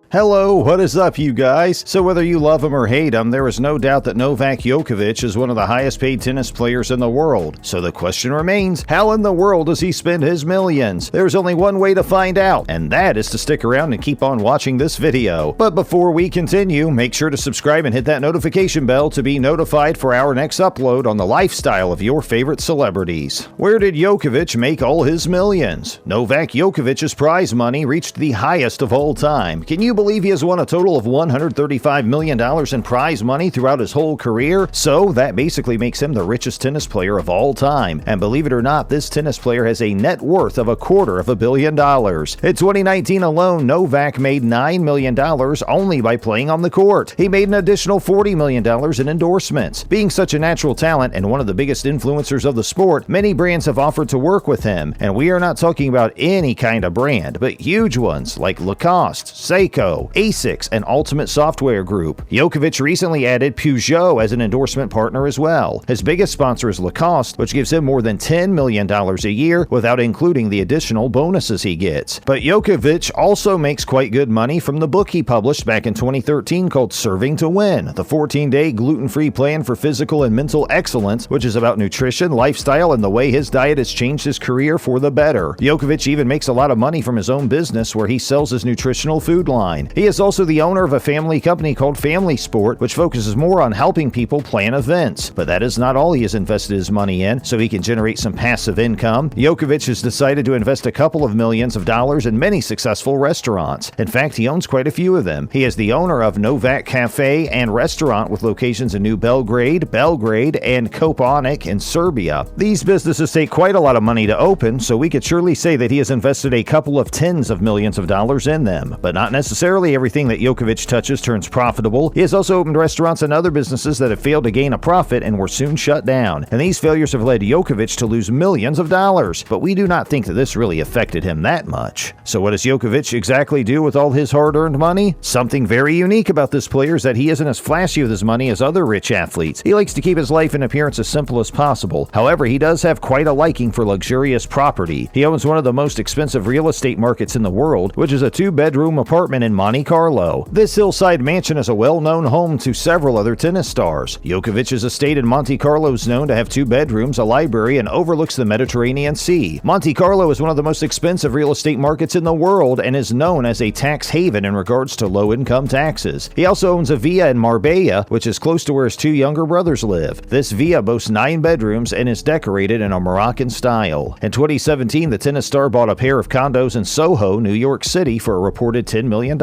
Hello, what is up, you guys? So whether you love him or hate him, there is no doubt that Novak Djokovic is one of the highest paid tennis players in the world. So the question remains, how in the world does he spend his millions? There's only one way to find out, and that is to stick around and keep on watching this video. But before we continue, make sure to subscribe and hit that notification bell to be notified for our next upload on the lifestyle of your favorite celebrities. Where did Djokovic make all his millions? Novak Djokovic's prize money reached the highest of all time. Can you believe he has won a total of $135 million in prize money throughout his whole career? So that basically makes him the richest tennis player of all time. And believe it or not, this tennis player has a net worth of $250 million. In 2019 alone, Novak made $9 million only by playing on the court. He made an additional $40 million in endorsements. Being such a natural talent and one of the biggest influencers of the sport, many brands have offered to work with him. And we are not talking about any kind of brand, but huge ones like Lacoste, Seiko, ASICS, and Ultimate Software Group. Djokovic recently added Peugeot as an endorsement partner as well. His biggest sponsor is Lacoste, which gives him more than $10 million a year without including the additional bonuses he gets. But Djokovic also makes quite good money from the book he published back in 2013 called Serving to Win, the 14-day gluten-free plan for physical and mental excellence, which is about nutrition, lifestyle, and the way his diet has changed his career for the better. Djokovic even makes a lot of money from his own business where he sells his nutritional food line. He is also the owner of a family company called Family Sport, which focuses more on helping people plan events. But that is not all he has invested his money in, so he can generate some passive income. Djokovic has decided to invest a couple of millions of dollars in many successful restaurants. In fact, he owns quite a few of them. He is the owner of Novak Cafe and Restaurant with locations in New Belgrade, and Kopaonik in Serbia. These businesses take quite a lot of money to open, so we could surely say that he has invested a couple of tens of millions of dollars in them, but not necessarily everything that Djokovic touches turns profitable. He has also opened restaurants and other businesses that have failed to gain a profit and were soon shut down. And these failures have led Djokovic to lose millions of dollars. But we do not think that this really affected him that much. So what does Djokovic exactly do with all his hard-earned money? Something very unique about this player is that he isn't as flashy with his money as other rich athletes. He likes to keep his life and appearance as simple as possible. However, he does have quite a liking for luxurious property. He owns one of the most expensive real estate markets in the world, which is a 2-bedroom apartment in Monte Carlo. This hillside mansion is a well-known home to several other tennis stars. Djokovic's estate in Monte Carlo is known to have 2 bedrooms, a library, and overlooks the Mediterranean Sea. Monte Carlo is one of the most expensive real estate markets in the world and is known as a tax haven in regards to low-income taxes. He also owns a villa in Marbella, which is close to where his 2 younger brothers live. This villa boasts 9 bedrooms and is decorated in a Moroccan style. In 2017, the tennis star bought a pair of condos in Soho, New York City for a reported $10 million.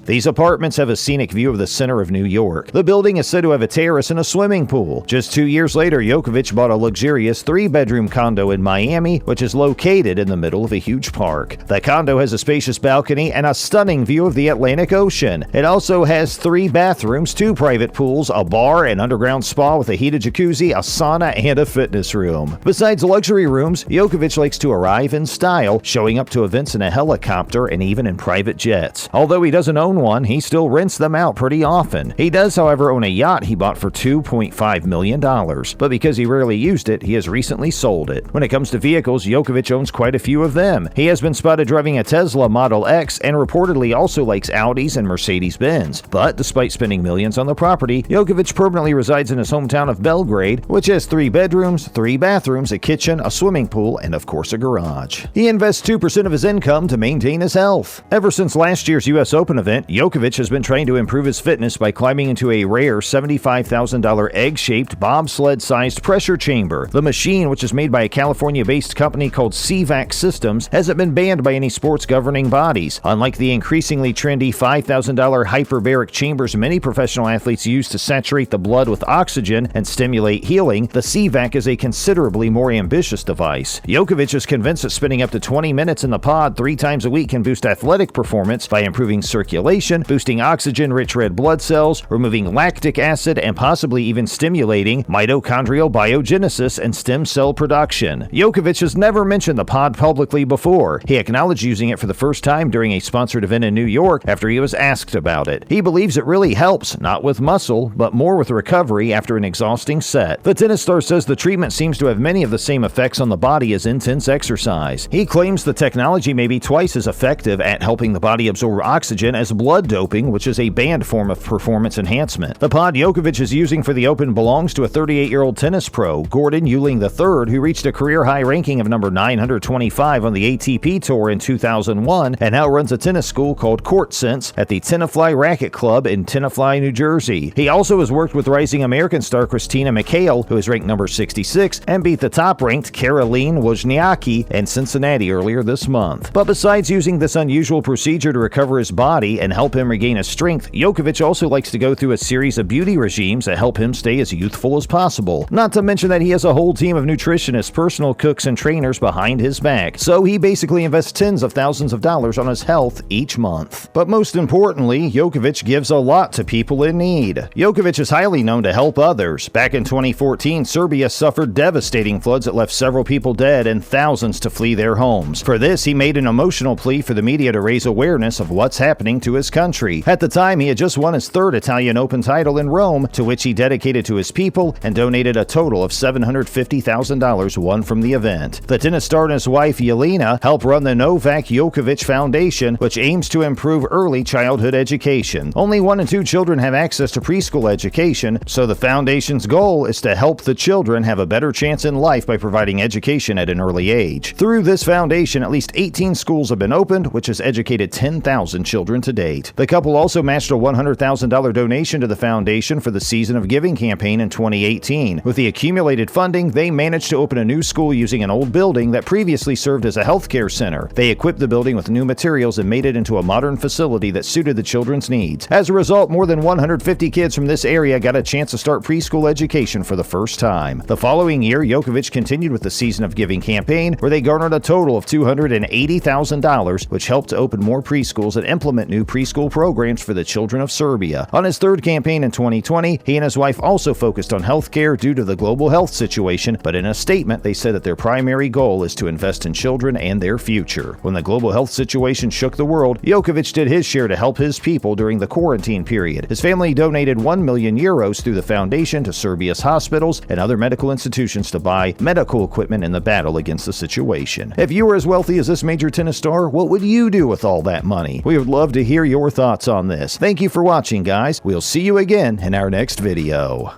These apartments have a scenic view of the center of New York. The building is said to have a terrace and a swimming pool. Just 2 years later, Djokovic bought a luxurious 3-bedroom condo in Miami, which is located in the middle of a huge park. The condo has a spacious balcony and a stunning view of the Atlantic Ocean. It also has 3 bathrooms, 2 private pools, a bar, an underground spa with a heated jacuzzi, a sauna, and a fitness room. Besides luxury rooms, Djokovic likes to arrive in style, showing up to events in a helicopter and even in private jets. Although he doesn't own one, he still rents them out pretty often. He does, however, own a yacht he bought for $2.5 million, but because he rarely used it, he has recently sold it. When it comes to vehicles, Djokovic owns quite a few of them. He has been spotted driving a Tesla Model X and reportedly also likes Audis and Mercedes-Benz. But despite spending millions on the property, Djokovic permanently resides in his hometown of Belgrade, which has 3 bedrooms, 3 bathrooms, a kitchen, a swimming pool, and of course a garage. He invests 2% of his income to maintain his health. Ever since last year's US Open event, Djokovic has been trying to improve his fitness by climbing into a rare $75,000 egg-shaped bobsled-sized pressure chamber. The machine, which is made by a California-based company called CVAC Systems, hasn't been banned by any sports governing bodies. Unlike the increasingly trendy $5,000 hyperbaric chambers many professional athletes use to saturate the blood with oxygen and stimulate healing, the CVAC is a considerably more ambitious device. Djokovic is convinced that spending up to 20 minutes in the pod 3 times a week can boost athletic performance by improving circulation, boosting oxygen-rich red blood cells, removing lactic acid, and possibly even stimulating mitochondrial biogenesis and stem cell production. Djokovic has never mentioned the pod publicly before. He acknowledged using it for the first time during a sponsored event in New York after he was asked about it. He believes it really helps, not with muscle, but more with recovery after an exhausting set. The tennis star says the treatment seems to have many of the same effects on the body as intense exercise. He claims the technology may be twice as effective at helping the body absorb oxygen oxygen as blood doping, which is a banned form of performance enhancement. The pod Djokovic is using for the Open belongs to a 38-year-old tennis pro, Gordon Euling III, who reached a career-high ranking of number 925 on the ATP Tour in 2001 and now runs a tennis school called Court Sense at the Tenafly Racket Club in Tenafly, New Jersey. He also has worked with rising American star Christina McHale, who is ranked number 66, and beat the top-ranked Caroline Wozniacki in Cincinnati earlier this month. But besides using this unusual procedure to recover his body and help him regain his strength, Djokovic also likes to go through a series of beauty regimes that help him stay as youthful as possible. Not to mention that he has a whole team of nutritionists, personal cooks, and trainers behind his back. So he basically invests tens of thousands of dollars on his health each month. But most importantly, Djokovic gives a lot to people in need. Djokovic is highly known to help others. Back in 2014, Serbia suffered devastating floods that left several people dead and thousands to flee their homes. For this, he made an emotional plea for the media to raise awareness of what's happening to his country. At the time, he had just won his third Italian Open title in Rome, to which he dedicated to his people and donated a total of $750,000 won from the event. The tennis star and his wife, Yelena, help run the Novak Djokovic Foundation, which aims to improve early childhood education. Only 1 in 2 children have access to preschool education, so the foundation's goal is to help the children have a better chance in life by providing education at an early age. Through this foundation, at least 18 schools have been opened, which has educated 10,000 children to date. The couple also matched a $100,000 donation to the foundation for the Season of Giving campaign in 2018. With the accumulated funding, they managed to open a new school using an old building that previously served as a healthcare center. They equipped the building with new materials and made it into a modern facility that suited the children's needs. As a result, more than 150 kids from this area got a chance to start preschool education for the first time. The following year, Djokovic continued with the Season of Giving campaign, where they garnered a total of $280,000, which helped to open more preschools and implement new preschool programs for the children of Serbia. On his third campaign in 2020, he and his wife also focused on healthcare due to the global health situation, but in a statement, they said that their primary goal is to invest in children and their future. When the global health situation shook the world, Djokovic did his share to help his people during the quarantine period. His family donated 1 million euros through the foundation to Serbia's hospitals and other medical institutions to buy medical equipment in the battle against the situation. If you were as wealthy as this major tennis star, what would you do with all that money? We would love to hear your thoughts on this. Thank you for watching, guys. We'll see you again in our next video.